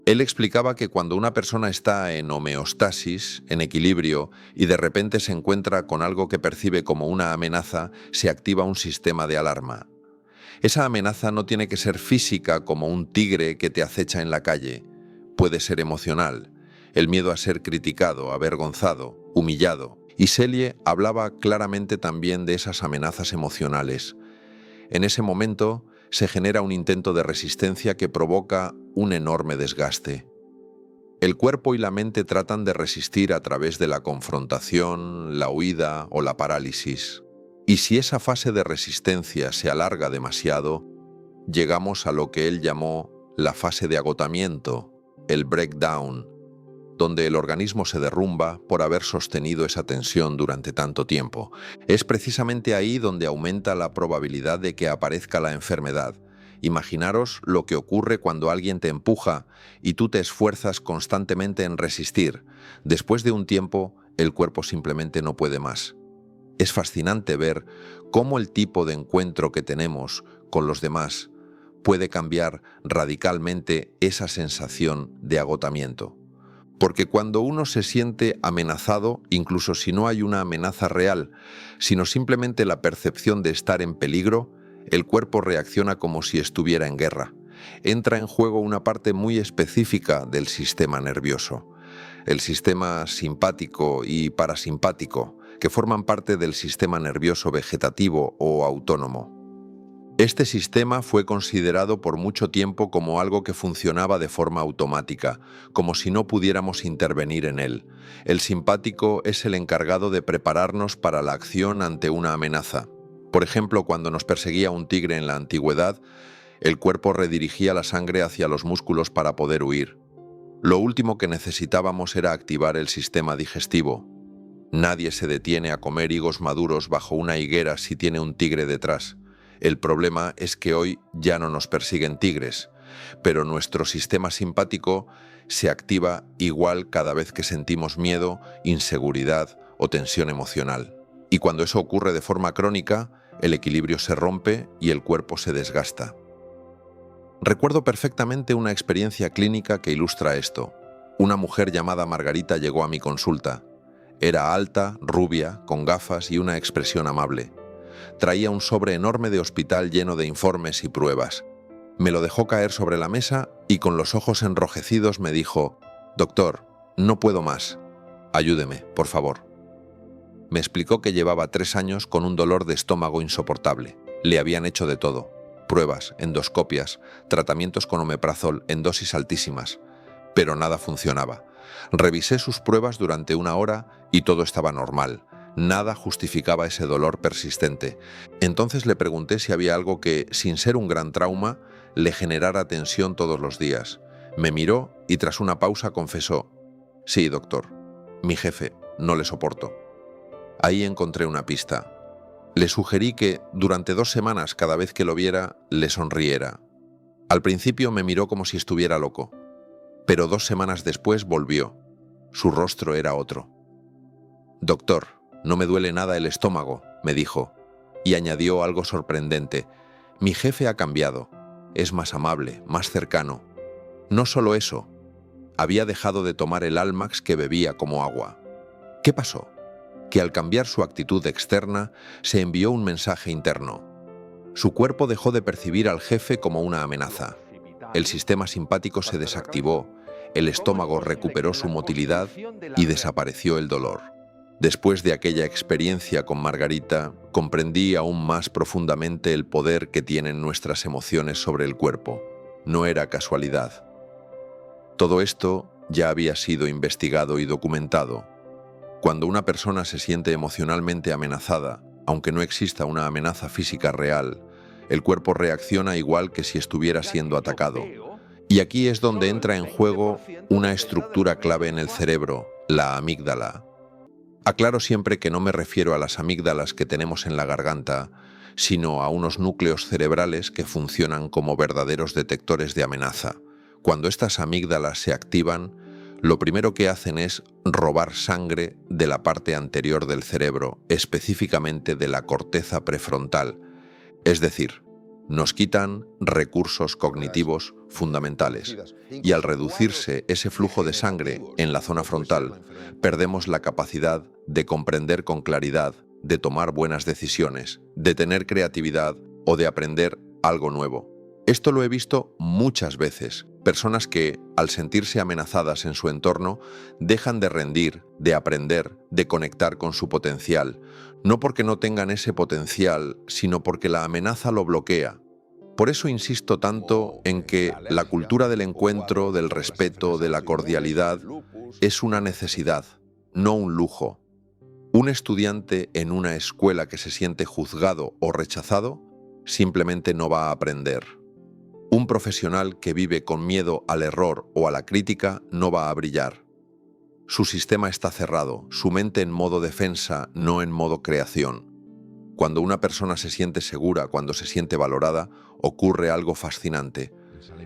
Él explicaba que cuando una persona está en homeostasis, en equilibrio, y de repente se encuentra con algo que percibe como una amenaza, se activa un sistema de alarma. Esa amenaza no tiene que ser física como un tigre que te acecha en la calle. Puede ser emocional, el miedo a ser criticado, avergonzado, humillado. Y Selye hablaba claramente también de esas amenazas emocionales. En ese momento se genera un intento de resistencia que provoca un enorme desgaste. El cuerpo y la mente tratan de resistir a través de la confrontación, la huida o la parálisis. Y si esa fase de resistencia se alarga demasiado, llegamos a lo que él llamó la fase de agotamiento, el breakdown, donde el organismo se derrumba por haber sostenido esa tensión durante tanto tiempo. Es precisamente ahí donde aumenta la probabilidad de que aparezca la enfermedad. Imaginaros lo que ocurre cuando alguien te empuja y tú te esfuerzas constantemente en resistir. Después de un tiempo, el cuerpo simplemente no puede más. Es fascinante ver cómo el tipo de encuentro que tenemos con los demás puede cambiar radicalmente esa sensación de agotamiento. Porque cuando uno se siente amenazado, incluso si no hay una amenaza real, sino simplemente la percepción de estar en peligro, el cuerpo reacciona como si estuviera en guerra. Entra en juego una parte muy específica del sistema nervioso, el sistema simpático y parasimpático, que forman parte del sistema nervioso vegetativo o autónomo. Este sistema fue considerado por mucho tiempo como algo que funcionaba de forma automática, como si no pudiéramos intervenir en él. El simpático es el encargado de prepararnos para la acción ante una amenaza. Por ejemplo, cuando nos perseguía un tigre en la antigüedad, el cuerpo redirigía la sangre hacia los músculos para poder huir. Lo último que necesitábamos era activar el sistema digestivo. Nadie se detiene a comer higos maduros bajo una higuera si tiene un tigre detrás. El problema es que hoy ya no nos persiguen tigres, pero nuestro sistema simpático se activa igual cada vez que sentimos miedo, inseguridad o tensión emocional. Y cuando eso ocurre de forma crónica, el equilibrio se rompe y el cuerpo se desgasta. Recuerdo perfectamente una experiencia clínica que ilustra esto. Una mujer llamada Margarita llegó a mi consulta. Era alta, rubia, con gafas y una expresión amable. Traía un sobre enorme de hospital lleno de informes y pruebas. Me lo dejó caer sobre la mesa y con los ojos enrojecidos me dijo: «Doctor, no puedo más. Ayúdeme, por favor». Me explicó que llevaba 3 años con un dolor de estómago insoportable. Le habían hecho de todo: pruebas, endoscopias, tratamientos con omeprazol en dosis altísimas. Pero nada funcionaba. Revisé sus pruebas durante 1 hora y todo estaba normal. Nada justificaba ese dolor persistente. Entonces le pregunté si había algo que, sin ser un gran trauma, le generara tensión todos los días. Me miró y tras una pausa confesó: «Sí, doctor, mi jefe, no le soporto». Ahí encontré una pista. Le sugerí que, durante 2 semanas, cada vez que lo viera, le sonriera. Al principio me miró como si estuviera loco, pero 2 semanas después volvió. Su rostro era otro. «Doctor, no me duele nada el estómago», me dijo, y añadió algo sorprendente: «Mi jefe ha cambiado. Es más amable, más cercano». No solo eso, había dejado de tomar el Almax que bebía como agua. ¿Qué pasó? Que al cambiar su actitud externa, se envió un mensaje interno. Su cuerpo dejó de percibir al jefe como una amenaza. El sistema simpático se desactivó, el estómago recuperó su motilidad y desapareció el dolor. Después de aquella experiencia con Margarita, comprendí aún más profundamente el poder que tienen nuestras emociones sobre el cuerpo. No era casualidad. Todo esto ya había sido investigado y documentado. Cuando una persona se siente emocionalmente amenazada, aunque no exista una amenaza física real, el cuerpo reacciona igual que si estuviera siendo atacado. Y aquí es donde entra en juego una estructura clave en el cerebro, la amígdala. Aclaro siempre que no me refiero a las amígdalas que tenemos en la garganta, sino a unos núcleos cerebrales que funcionan como verdaderos detectores de amenaza. Cuando estas amígdalas se activan, lo primero que hacen es robar sangre de la parte anterior del cerebro, específicamente de la corteza prefrontal, es decir, nos quitan recursos cognitivos fundamentales y al reducirse ese flujo de sangre en la zona frontal, perdemos la capacidad de comprender con claridad, de tomar buenas decisiones, de tener creatividad o de aprender algo nuevo. Esto lo he visto muchas veces. Personas que, al sentirse amenazadas en su entorno, dejan de rendir, de aprender, de conectar con su potencial. No porque no tengan ese potencial, sino porque la amenaza lo bloquea. Por eso insisto tanto en que la cultura del encuentro, del respeto, de la cordialidad, es una necesidad, no un lujo. Un estudiante en una escuela que se siente juzgado o rechazado simplemente no va a aprender. Un profesional que vive con miedo al error o a la crítica no va a brillar. Su sistema está cerrado, su mente en modo defensa, no en modo creación. Cuando una persona se siente segura, cuando se siente valorada, ocurre algo fascinante.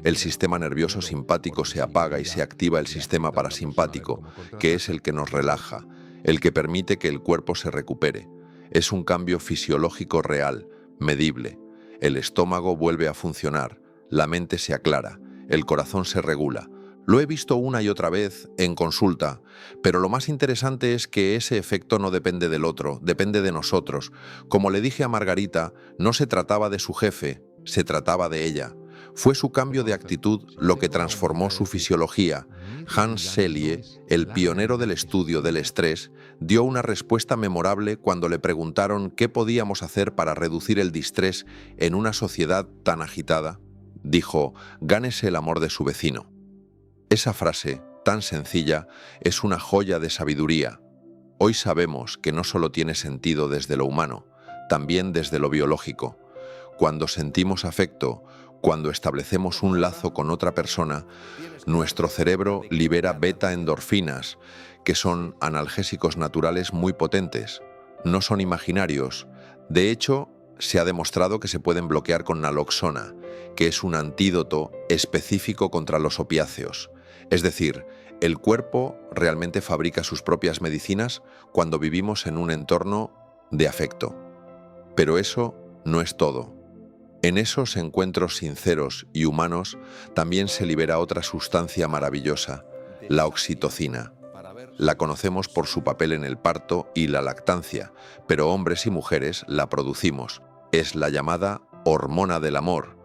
El sistema nervioso simpático se apaga y se activa el sistema parasimpático, que es el que nos relaja, el que permite que el cuerpo se recupere. Es un cambio fisiológico real, medible. El estómago vuelve a funcionar, la mente se aclara, el corazón se regula. Lo he visto una y otra vez en consulta, pero lo más interesante es que ese efecto no depende del otro, depende de nosotros. Como le dije a Margarita, no se trataba de su jefe, se trataba de ella. Fue su cambio de actitud lo que transformó su fisiología. Hans Selye, el pionero del estudio del estrés, dio una respuesta memorable cuando le preguntaron qué podíamos hacer para reducir el distrés en una sociedad tan agitada. Dijo, gánese el amor de su vecino. Esa frase, tan sencilla, es una joya de sabiduría. Hoy sabemos que no solo tiene sentido desde lo humano, también desde lo biológico. Cuando sentimos afecto, cuando establecemos un lazo con otra persona, nuestro cerebro libera beta-endorfinas, que son analgésicos naturales muy potentes. No son imaginarios. De hecho, se ha demostrado que se pueden bloquear con naloxona, que es un antídoto específico contra los opiáceos. Es decir, el cuerpo realmente fabrica sus propias medicinas cuando vivimos en un entorno de afecto. Pero eso no es todo. En esos encuentros sinceros y humanos también se libera otra sustancia maravillosa, la oxitocina. La conocemos por su papel en el parto y la lactancia, pero hombres y mujeres la producimos. Es la llamada hormona del amor,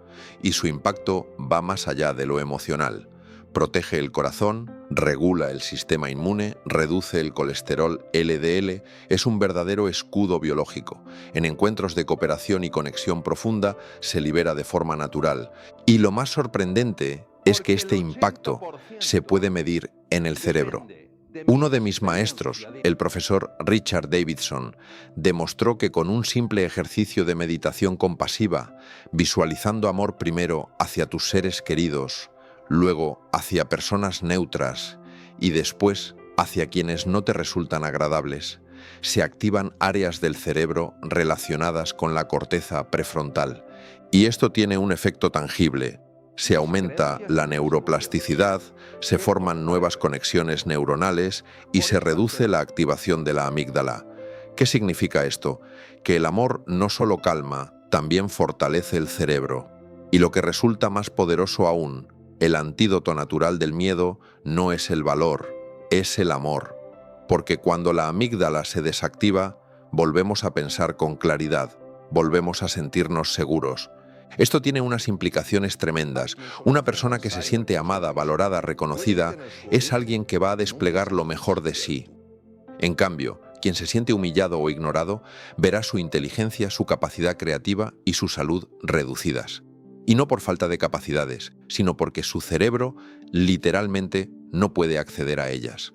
y su impacto va más allá de lo emocional. Protege el corazón, regula el sistema inmune, reduce el colesterol LDL, es un verdadero escudo biológico. En encuentros de cooperación y conexión profunda se libera de forma natural. Y lo más sorprendente es que este impacto se puede medir en el cerebro. Uno de mis maestros, el profesor Richard Davidson, demostró que con un simple ejercicio de meditación compasiva, visualizando amor primero hacia tus seres queridos, luego hacia personas neutras y después hacia quienes no te resultan agradables, se activan áreas del cerebro relacionadas con la corteza prefrontal. Y esto tiene un efecto tangible. Se aumenta la neuroplasticidad, se forman nuevas conexiones neuronales y se reduce la activación de la amígdala. ¿Qué significa esto? Que el amor no solo calma, también fortalece el cerebro. Y lo que resulta más poderoso aún, el antídoto natural del miedo no es el valor, es el amor. Porque cuando la amígdala se desactiva, volvemos a pensar con claridad, volvemos a sentirnos seguros. Esto tiene unas implicaciones tremendas. Una persona que se siente amada, valorada, reconocida, es alguien que va a desplegar lo mejor de sí. En cambio, quien se siente humillado o ignorado, verá su inteligencia, su capacidad creativa y su salud reducidas. Y no por falta de capacidades, sino porque su cerebro literalmente no puede acceder a ellas.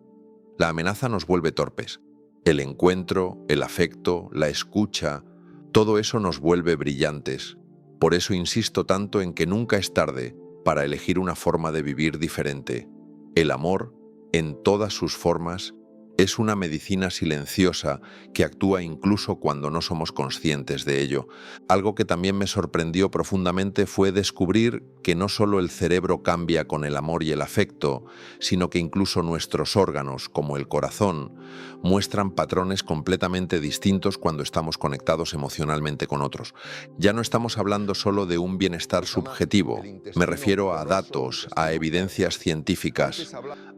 La amenaza nos vuelve torpes. El encuentro, el afecto, la escucha, todo eso nos vuelve brillantes. Por eso insisto tanto en que nunca es tarde para elegir una forma de vivir diferente. El amor, en todas sus formas, Es una medicina silenciosa que actúa incluso cuando no somos conscientes de ello. Algo que también me sorprendió profundamente fue descubrir que no solo el cerebro cambia con el amor y el afecto, sino que incluso nuestros órganos, como el corazón, muestran patrones completamente distintos cuando estamos conectados emocionalmente con otros. Ya no estamos hablando solo de un bienestar subjetivo, me refiero a datos, a evidencias científicas.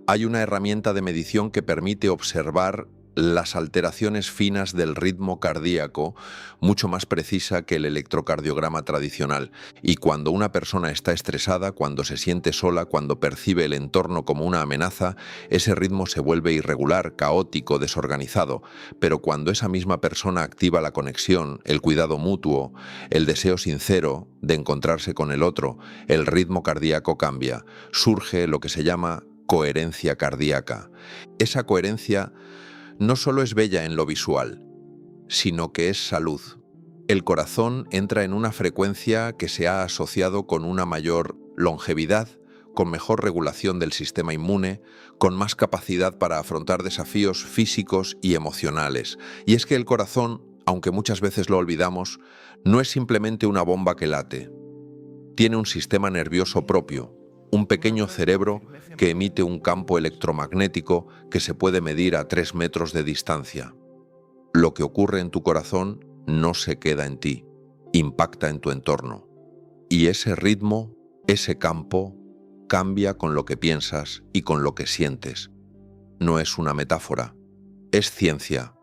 Hay una herramienta de medición que permite observar las alteraciones finas del ritmo cardíaco, mucho más precisa que el electrocardiograma tradicional. Y cuando una persona está estresada, cuando se siente sola, cuando percibe el entorno como una amenaza, ese ritmo se vuelve irregular, caótico, desorganizado. Pero cuando esa misma persona activa la conexión, el cuidado mutuo, el deseo sincero de encontrarse con el otro, el ritmo cardíaco cambia. Surge lo que se llama coherencia cardíaca. Esa coherencia no solo es bella en lo visual, sino que es salud. El corazón entra en una frecuencia que se ha asociado con una mayor longevidad, con mejor regulación del sistema inmune, con más capacidad para afrontar desafíos físicos y emocionales. Y es que el corazón, aunque muchas veces lo olvidamos, no es simplemente una bomba que late. Tiene un sistema nervioso propio, un pequeño cerebro que emite un campo electromagnético que se puede medir a 3 metros de distancia. Lo que ocurre en tu corazón no se queda en ti, impacta en tu entorno. Y ese ritmo, ese campo, cambia con lo que piensas y con lo que sientes. No es una metáfora, es ciencia.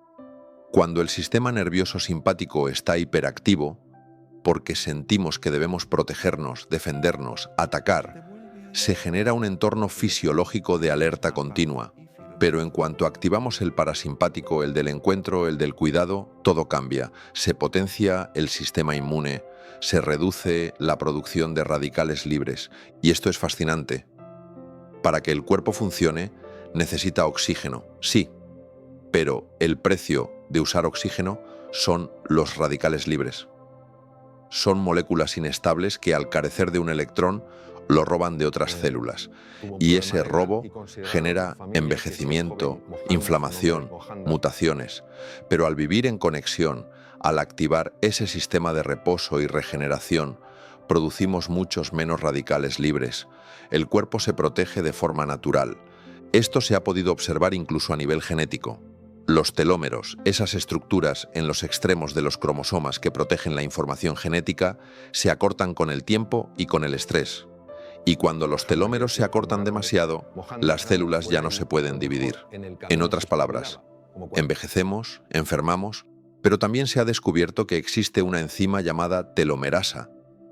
Cuando el sistema nervioso simpático está hiperactivo, porque sentimos que debemos protegernos, defendernos, atacar, se genera un entorno fisiológico de alerta continua. Pero en cuanto activamos el parasimpático, el del encuentro, el del cuidado, todo cambia. Se potencia el sistema inmune, se reduce la producción de radicales libres. Y esto es fascinante. Para que el cuerpo funcione, necesita oxígeno, sí, pero el precio de usar oxígeno son los radicales libres. Son moléculas inestables que al carecer de un electrón lo roban de otras células. Y ese robo genera envejecimiento, inflamación, mutaciones. Pero al vivir en conexión, al activar ese sistema de reposo y regeneración, producimos muchos menos radicales libres. El cuerpo se protege de forma natural. Esto se ha podido observar incluso a nivel genético. Los telómeros, esas estructuras en los extremos de los cromosomas que protegen la información genética, se acortan con el tiempo y con el estrés. Y cuando los telómeros se acortan demasiado, las células ya no se pueden dividir. En otras palabras, envejecemos, enfermamos, pero también se ha descubierto que existe una enzima llamada telomerasa,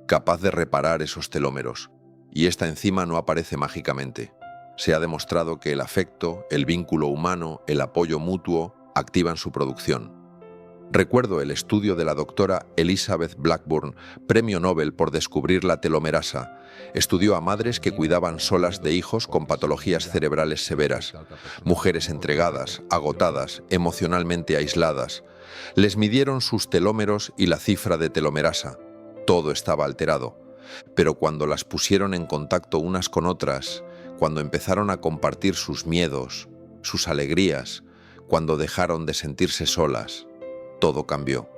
capaz de reparar esos telómeros. Y esta enzima no aparece mágicamente. Se ha demostrado que el afecto, el vínculo humano, el apoyo mutuo activan su producción. Recuerdo el estudio de la doctora Elizabeth Blackburn, premio Nobel por descubrir la telomerasa. Estudió a madres que cuidaban solas de hijos con patologías cerebrales severas, mujeres entregadas, agotadas, emocionalmente aisladas. Les midieron sus telómeros y la cifra de telomerasa. Todo estaba alterado. Pero cuando las pusieron en contacto unas con otras, cuando empezaron a compartir sus miedos, sus alegrías, cuando dejaron de sentirse solas, todo cambió.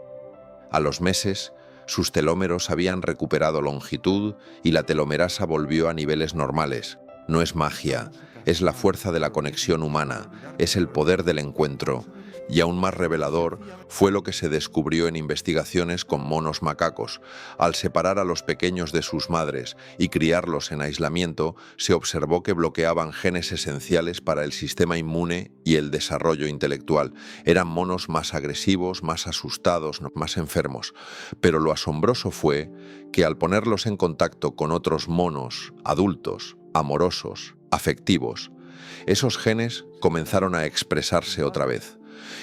A los meses, sus telómeros habían recuperado longitud y la telomerasa volvió a niveles normales. No es magia, es la fuerza de la conexión humana, es el poder del encuentro. Y aún más revelador fue lo que se descubrió en investigaciones con monos macacos. Al separar a los pequeños de sus madres y criarlos en aislamiento, se observó que bloqueaban genes esenciales para el sistema inmune y el desarrollo intelectual. Eran monos más agresivos, más asustados, más enfermos. Pero lo asombroso fue que al ponerlos en contacto con otros monos adultos, amorosos, afectivos, esos genes comenzaron a expresarse otra vez.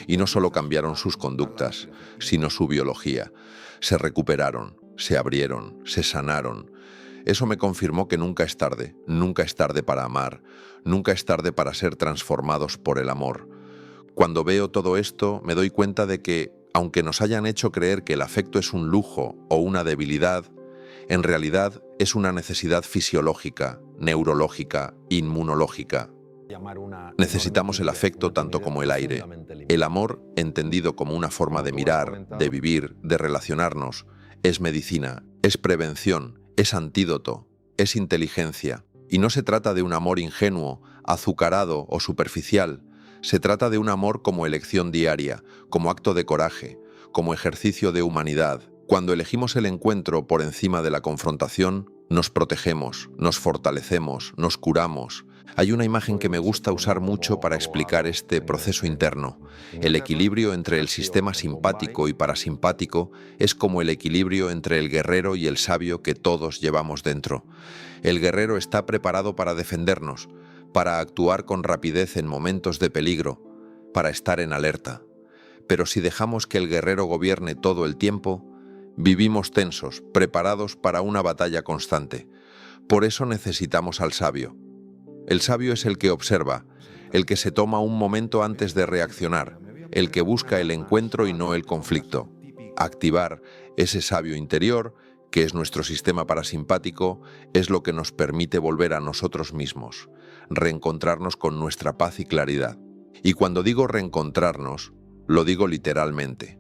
Y no solo cambiaron sus conductas, sino su biología. Se recuperaron, se abrieron, se sanaron. Eso me confirmó que nunca es tarde para amar, nunca es tarde para ser transformados por el amor. Cuando veo todo esto, me doy cuenta de que, aunque nos hayan hecho creer que el afecto es un lujo o una debilidad, en realidad es una necesidad fisiológica, neurológica, inmunológica. Necesitamos el afecto tanto como el aire. El amor, entendido como una forma de mirar, de vivir, de relacionarnos, es medicina, es prevención, es antídoto, es inteligencia. Y no se trata de un amor ingenuo, azucarado o superficial. Se trata de un amor como elección diaria, como acto de coraje, como ejercicio de humanidad. Cuando elegimos el encuentro por encima de la confrontación, nos protegemos, nos fortalecemos, nos curamos. Hay una imagen que me gusta usar mucho para explicar este proceso interno. El equilibrio entre el sistema simpático y parasimpático es como el equilibrio entre el guerrero y el sabio que todos llevamos dentro. El guerrero está preparado para defendernos, para actuar con rapidez en momentos de peligro, para estar en alerta. Pero si dejamos que el guerrero gobierne todo el tiempo, vivimos tensos, preparados para una batalla constante. Por eso necesitamos al sabio. El sabio es el que observa, el que se toma un momento antes de reaccionar, el que busca el encuentro y no el conflicto. Activar ese sabio interior, que es nuestro sistema parasimpático, es lo que nos permite volver a nosotros mismos, reencontrarnos con nuestra paz y claridad. Y cuando digo reencontrarnos, lo digo literalmente,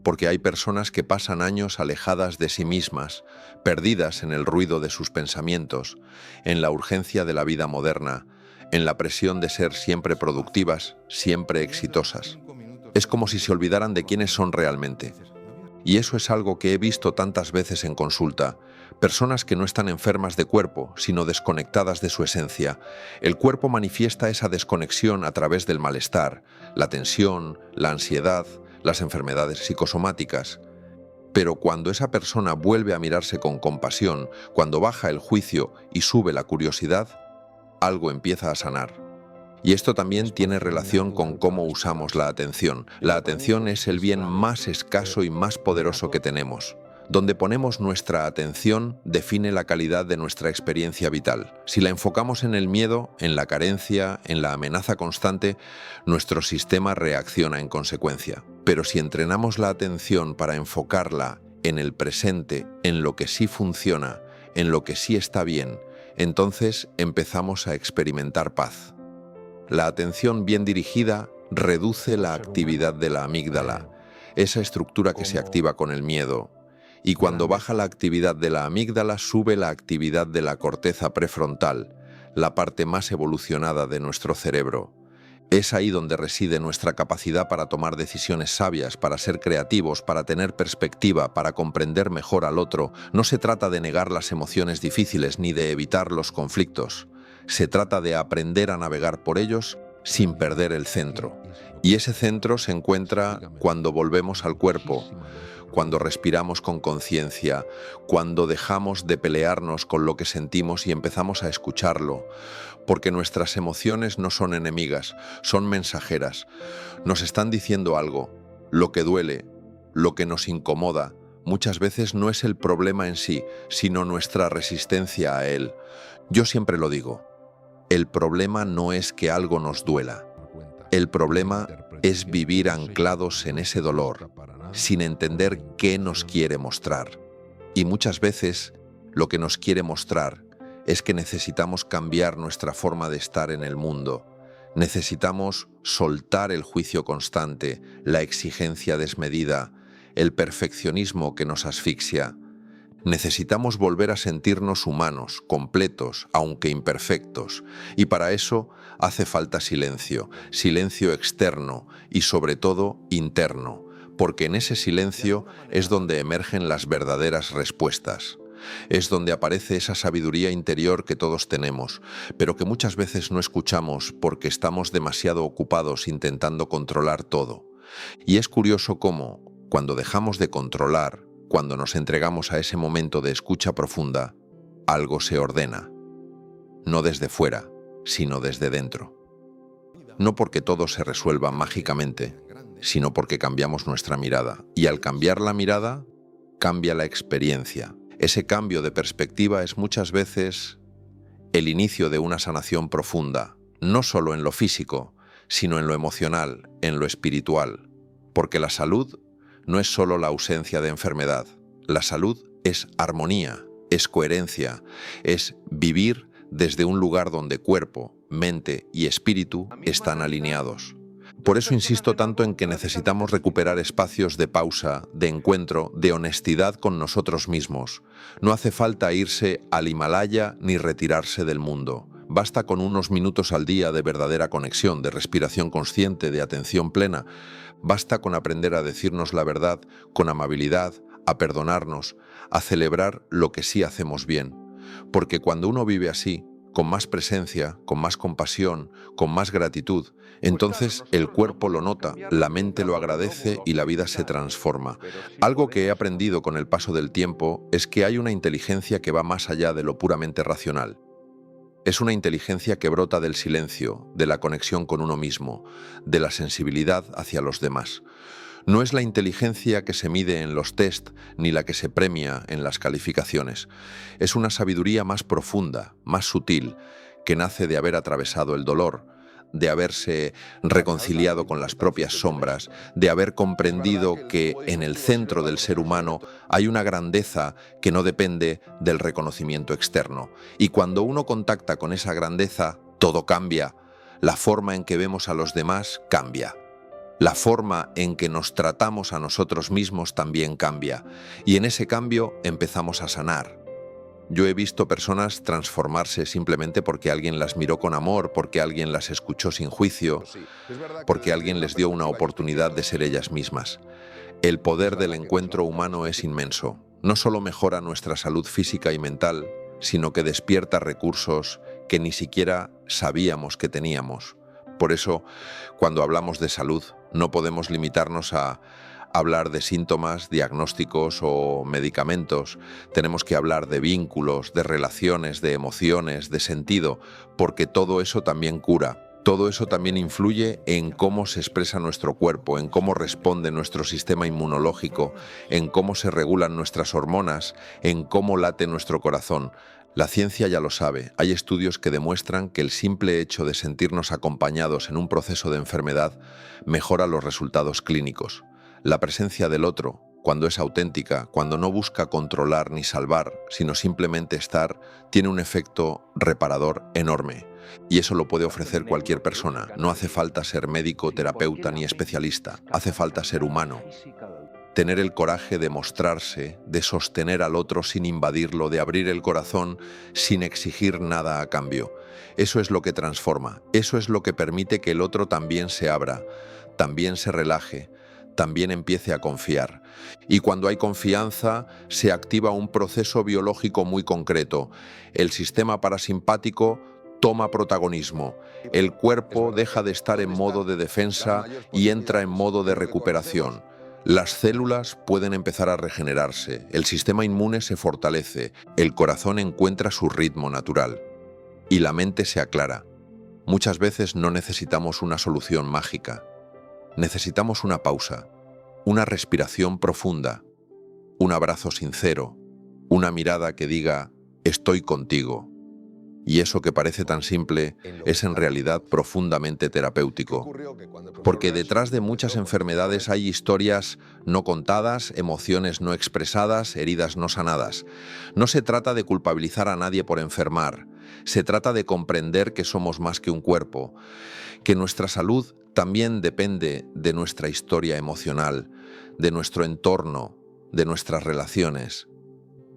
porque hay personas que pasan años alejadas de sí mismas, perdidas en el ruido de sus pensamientos, en la urgencia de la vida moderna, en la presión de ser siempre productivas, siempre exitosas. Es como si se olvidaran de quiénes son realmente. Y eso es algo que he visto tantas veces en consulta. Personas que no están enfermas de cuerpo, sino desconectadas de su esencia. El cuerpo manifiesta esa desconexión a través del malestar, la tensión, la ansiedad, las enfermedades psicosomáticas. Pero cuando esa persona vuelve a mirarse con compasión, cuando baja el juicio y sube la curiosidad, algo empieza a sanar. Y esto también tiene relación con cómo usamos la atención. La atención es el bien más escaso y más poderoso que tenemos. Donde ponemos nuestra atención define la calidad de nuestra experiencia vital. Si la enfocamos en el miedo, en la carencia, en la amenaza constante, nuestro sistema reacciona en consecuencia. Pero si entrenamos la atención para enfocarla en el presente, en lo que sí funciona, en lo que sí está bien, entonces empezamos a experimentar paz. La atención bien dirigida reduce la actividad de la amígdala, esa estructura que se activa con el miedo. Y cuando baja la actividad de la amígdala, sube la actividad de la corteza prefrontal, la parte más evolucionada de nuestro cerebro. Es ahí donde reside nuestra capacidad para tomar decisiones sabias, para ser creativos, para tener perspectiva, para comprender mejor al otro. No se trata de negar las emociones difíciles ni de evitar los conflictos. Se trata de aprender a navegar por ellos sin perder el centro. Y ese centro se encuentra cuando volvemos al cuerpo, cuando respiramos con conciencia, cuando dejamos de pelearnos con lo que sentimos y empezamos a escucharlo, porque nuestras emociones no son enemigas, son mensajeras. Nos están diciendo algo, lo que duele, lo que nos incomoda. Muchas veces no es el problema en sí, sino nuestra resistencia a él. Yo siempre lo digo, el problema no es que algo nos duela. El problema es vivir anclados en ese dolor, sin entender qué nos quiere mostrar. Y muchas veces lo que nos quiere mostrar es que necesitamos cambiar nuestra forma de estar en el mundo. Necesitamos soltar el juicio constante, la exigencia desmedida, el perfeccionismo que nos asfixia. Necesitamos volver a sentirnos humanos, completos, aunque imperfectos, y para eso hace falta silencio, silencio externo y sobre todo interno, porque en ese silencio es donde emergen las verdaderas respuestas. Es donde aparece esa sabiduría interior que todos tenemos, pero que muchas veces no escuchamos porque estamos demasiado ocupados intentando controlar todo. Y es curioso cómo, cuando dejamos de controlar, cuando nos entregamos a ese momento de escucha profunda, algo se ordena. No desde fuera, sino desde dentro. No porque todo se resuelva mágicamente, sino porque cambiamos nuestra mirada. Y al cambiar la mirada, cambia la experiencia. Ese cambio de perspectiva es muchas veces el inicio de una sanación profunda, no solo en lo físico, sino en lo emocional, en lo espiritual. Porque la salud no es solo la ausencia de enfermedad. La salud es armonía, es coherencia, es vivir desde un lugar donde cuerpo, mente y espíritu están alineados. Por eso insisto tanto en que necesitamos recuperar espacios de pausa, de encuentro, de honestidad con nosotros mismos. No hace falta irse al Himalaya ni retirarse del mundo. Basta con unos minutos al día de verdadera conexión, de respiración consciente, de atención plena. Basta con aprender a decirnos la verdad con amabilidad, a perdonarnos, a celebrar lo que sí hacemos bien. Porque cuando uno vive así, con más presencia, con más compasión, con más gratitud, entonces el cuerpo lo nota, la mente lo agradece y la vida se transforma. Algo que he aprendido con el paso del tiempo es que hay una inteligencia que va más allá de lo puramente racional. Es una inteligencia que brota del silencio, de la conexión con uno mismo, de la sensibilidad hacia los demás. No es la inteligencia que se mide en los test ni la que se premia en las calificaciones. Es una sabiduría más profunda, más sutil, que nace de haber atravesado el dolor, de haberse reconciliado con las propias sombras, de haber comprendido que en el centro del ser humano hay una grandeza que no depende del reconocimiento externo. Y cuando uno contacta con esa grandeza, todo cambia. La forma en que vemos a los demás cambia. La forma en que nos tratamos a nosotros mismos también cambia, y en ese cambio empezamos a sanar. Yo he visto personas transformarse simplemente porque alguien las miró con amor, porque alguien las escuchó sin juicio, porque alguien les dio una oportunidad de ser ellas mismas. El poder del encuentro humano es inmenso. No solo mejora nuestra salud física y mental, sino que despierta recursos que ni siquiera sabíamos que teníamos. Por eso, cuando hablamos de salud, no podemos limitarnos a hablar de síntomas, diagnósticos o medicamentos. Tenemos que hablar de vínculos, de relaciones, de emociones, de sentido, porque todo eso también cura. Todo eso también influye en cómo se expresa nuestro cuerpo, en cómo responde nuestro sistema inmunológico, en cómo se regulan nuestras hormonas, en cómo late nuestro corazón. La ciencia ya lo sabe. Hay estudios que demuestran que el simple hecho de sentirnos acompañados en un proceso de enfermedad mejora los resultados clínicos. La presencia del otro, cuando es auténtica, cuando no busca controlar ni salvar, sino simplemente estar, tiene un efecto reparador enorme. Y eso lo puede ofrecer cualquier persona. No hace falta ser médico, terapeuta ni especialista. Hace falta ser humano. Tener el coraje de mostrarse, de sostener al otro sin invadirlo, de abrir el corazón sin exigir nada a cambio. Eso es lo que transforma. Eso es lo que permite que el otro también se abra, también se relaje, también empiece a confiar. Y cuando hay confianza, se activa un proceso biológico muy concreto. El sistema parasimpático toma protagonismo. El cuerpo deja de estar en modo de defensa y entra en modo de recuperación. Las células pueden empezar a regenerarse, el sistema inmune se fortalece, el corazón encuentra su ritmo natural y la mente se aclara. Muchas veces no necesitamos una solución mágica. Necesitamos una pausa, una respiración profunda, un abrazo sincero, una mirada que diga «estoy contigo». Y eso que parece tan simple es en realidad profundamente terapéutico. Porque detrás de muchas enfermedades hay historias no contadas, emociones no expresadas, heridas no sanadas. No se trata de culpabilizar a nadie por enfermar. Se trata de comprender que somos más que un cuerpo, que nuestra salud también depende de nuestra historia emocional, de nuestro entorno, de nuestras relaciones.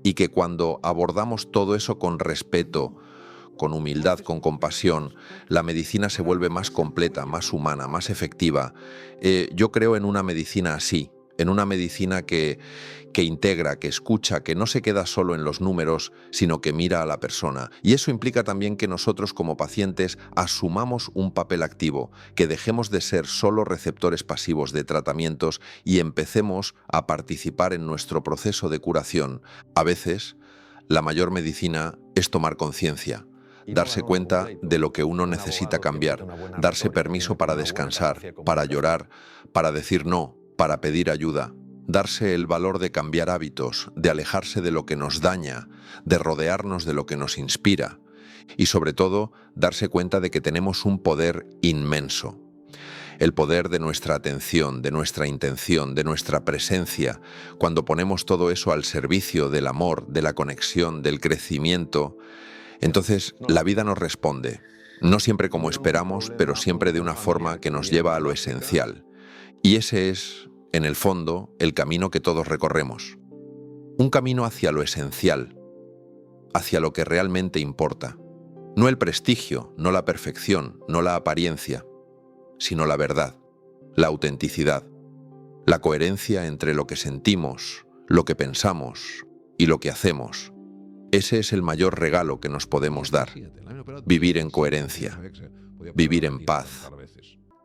Y que cuando abordamos todo eso con respeto, con humildad, con compasión, la medicina se vuelve más completa, más humana, más efectiva. Yo creo en una medicina así, en una medicina que integra, que escucha, que no se queda solo en los números, sino que mira a la persona. Y eso implica también que nosotros como pacientes asumamos un papel activo, que dejemos de ser solo receptores pasivos de tratamientos y empecemos a participar en nuestro proceso de curación. A veces, la mayor medicina es tomar conciencia. Darse cuenta de lo que uno necesita cambiar, darse permiso para descansar, para llorar, para decir no, para pedir ayuda, darse el valor de cambiar hábitos, de alejarse de lo que nos daña, de rodearnos de lo que nos inspira y sobre todo darse cuenta de que tenemos un poder inmenso. El poder de nuestra atención, de nuestra intención, de nuestra presencia. Cuando ponemos todo eso al servicio del amor, de la conexión, del crecimiento, entonces la vida nos responde. No siempre como esperamos, pero siempre de una forma que nos lleva a lo esencial. Y ese es, en el fondo, el camino que todos recorremos. Un camino hacia lo esencial, hacia lo que realmente importa. No el prestigio, no la perfección, no la apariencia, sino la verdad, la autenticidad, la coherencia entre lo que sentimos, lo que pensamos y lo que hacemos. Ese es el mayor regalo que nos podemos dar. Vivir en coherencia, vivir en paz,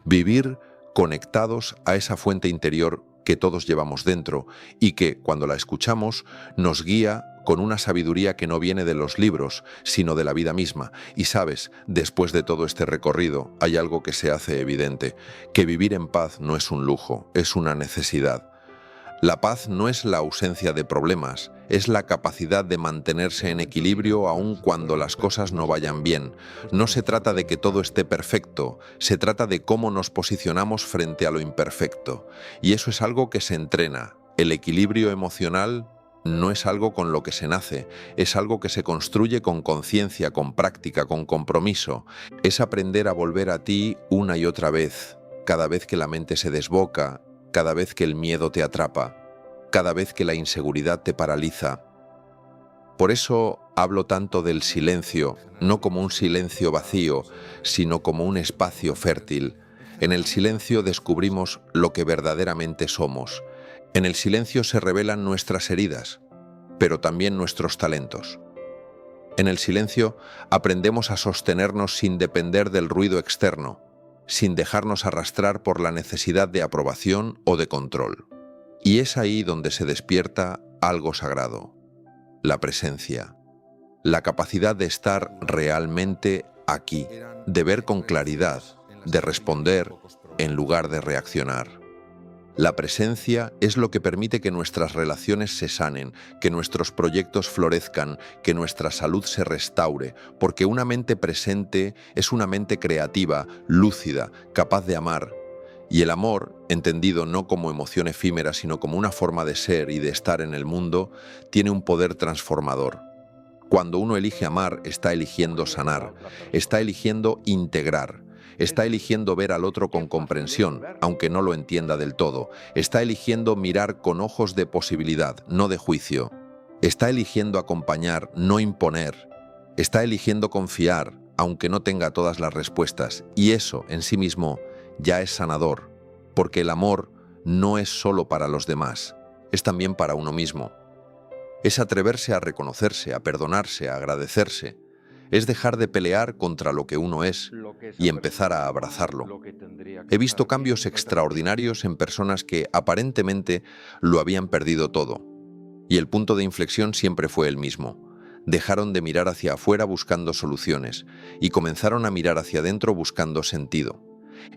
vivir conectados a esa fuente interior que todos llevamos dentro y que, cuando la escuchamos, nos guía con una sabiduría que no viene de los libros, sino de la vida misma. Y sabes, después de todo este recorrido, hay algo que se hace evidente, que vivir en paz no es un lujo, es una necesidad. La paz no es la ausencia de problemas, es la capacidad de mantenerse en equilibrio aun cuando las cosas no vayan bien. No se trata de que todo esté perfecto, se trata de cómo nos posicionamos frente a lo imperfecto. Y eso es algo que se entrena. El equilibrio emocional no es algo con lo que se nace, es algo que se construye con conciencia, con práctica, con compromiso. Es aprender a volver a ti una y otra vez, cada vez que la mente se desboca, cada vez que el miedo te atrapa, cada vez que la inseguridad te paraliza. Por eso hablo tanto del silencio, no como un silencio vacío, sino como un espacio fértil. En el silencio descubrimos lo que verdaderamente somos. En el silencio se revelan nuestras heridas, pero también nuestros talentos. En el silencio aprendemos a sostenernos sin depender del ruido externo, sin dejarnos arrastrar por la necesidad de aprobación o de control. Y es ahí donde se despierta algo sagrado, la presencia, la capacidad de estar realmente aquí, de ver con claridad, de responder en lugar de reaccionar. La presencia es lo que permite que nuestras relaciones se sanen, que nuestros proyectos florezcan, que nuestra salud se restaure, porque una mente presente es una mente creativa, lúcida, capaz de amar. Y el amor, entendido no como emoción efímera, sino como una forma de ser y de estar en el mundo, tiene un poder transformador. Cuando uno elige amar, está eligiendo sanar, está eligiendo integrar. Está eligiendo ver al otro con comprensión, aunque no lo entienda del todo. Está eligiendo mirar con ojos de posibilidad, no de juicio. Está eligiendo acompañar, no imponer. Está eligiendo confiar, aunque no tenga todas las respuestas. Y eso, en sí mismo, ya es sanador, porque el amor no es solo para los demás, es también para uno mismo. Es atreverse a reconocerse, a perdonarse, a agradecerse. Es dejar de pelear contra lo que uno es y empezar a abrazarlo. He visto cambios extraordinarios en personas que aparentemente lo habían perdido todo. Y el punto de inflexión siempre fue el mismo. Dejaron de mirar hacia afuera buscando soluciones y comenzaron a mirar hacia adentro buscando sentido.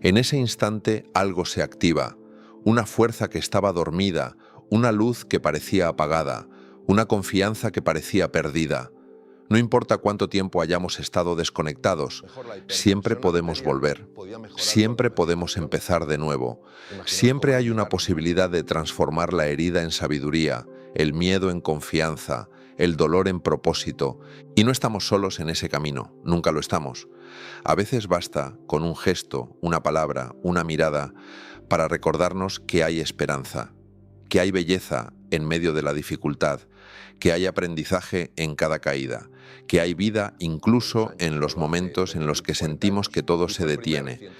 En ese instante algo se activa, una fuerza que estaba dormida, una luz que parecía apagada, una confianza que parecía perdida. No importa cuánto tiempo hayamos estado desconectados, siempre podemos volver, siempre podemos empezar de nuevo, siempre hay una posibilidad de transformar la herida en sabiduría, el miedo en confianza, el dolor en propósito, y no estamos solos en ese camino, nunca lo estamos. A veces basta con un gesto, una palabra, una mirada, para recordarnos que hay esperanza, que hay belleza en medio de la dificultad, que hay aprendizaje en cada caída, que hay vida incluso en los momentos en los que sentimos que todo se detiene.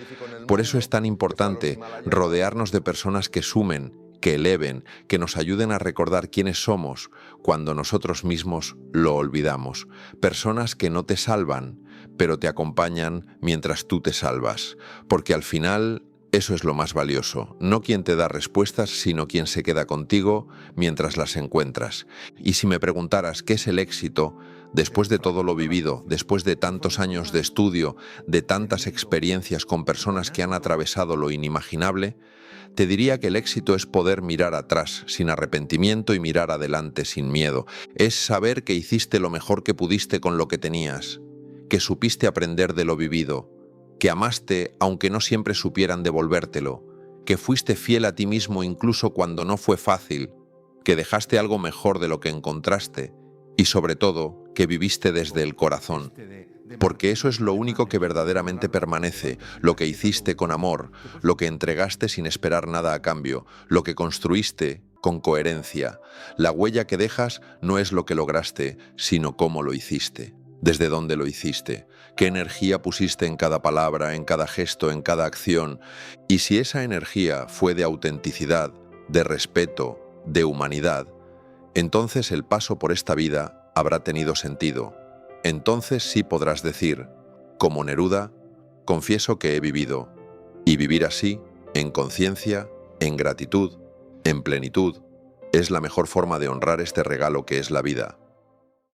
Por eso es tan importante rodearnos de personas que sumen, que eleven, que nos ayuden a recordar quiénes somos cuando nosotros mismos lo olvidamos. Personas que no te salvan, pero te acompañan mientras tú te salvas, porque al final eso es lo más valioso, no quien te da respuestas, sino quien se queda contigo mientras las encuentras. Y si me preguntaras qué es el éxito, después de todo lo vivido, después de tantos años de estudio, de tantas experiencias con personas que han atravesado lo inimaginable, te diría que el éxito es poder mirar atrás sin arrepentimiento y mirar adelante sin miedo. Es saber que hiciste lo mejor que pudiste con lo que tenías, que supiste aprender de lo vivido, que amaste aunque no siempre supieran devolvértelo, que fuiste fiel a ti mismo incluso cuando no fue fácil, que dejaste algo mejor de lo que encontraste y sobre todo que viviste desde el corazón, porque eso es lo único que verdaderamente permanece, lo que hiciste con amor, lo que entregaste sin esperar nada a cambio, lo que construiste con coherencia. La huella que dejas no es lo que lograste, sino cómo lo hiciste, desde dónde lo hiciste, qué energía pusiste en cada palabra, en cada gesto, en cada acción, y si esa energía fue de autenticidad, de respeto, de humanidad, entonces el paso por esta vida habrá tenido sentido. Entonces sí podrás decir, como Neruda, confieso que he vivido, y vivir así, en conciencia, en gratitud, en plenitud, es la mejor forma de honrar este regalo que es la vida.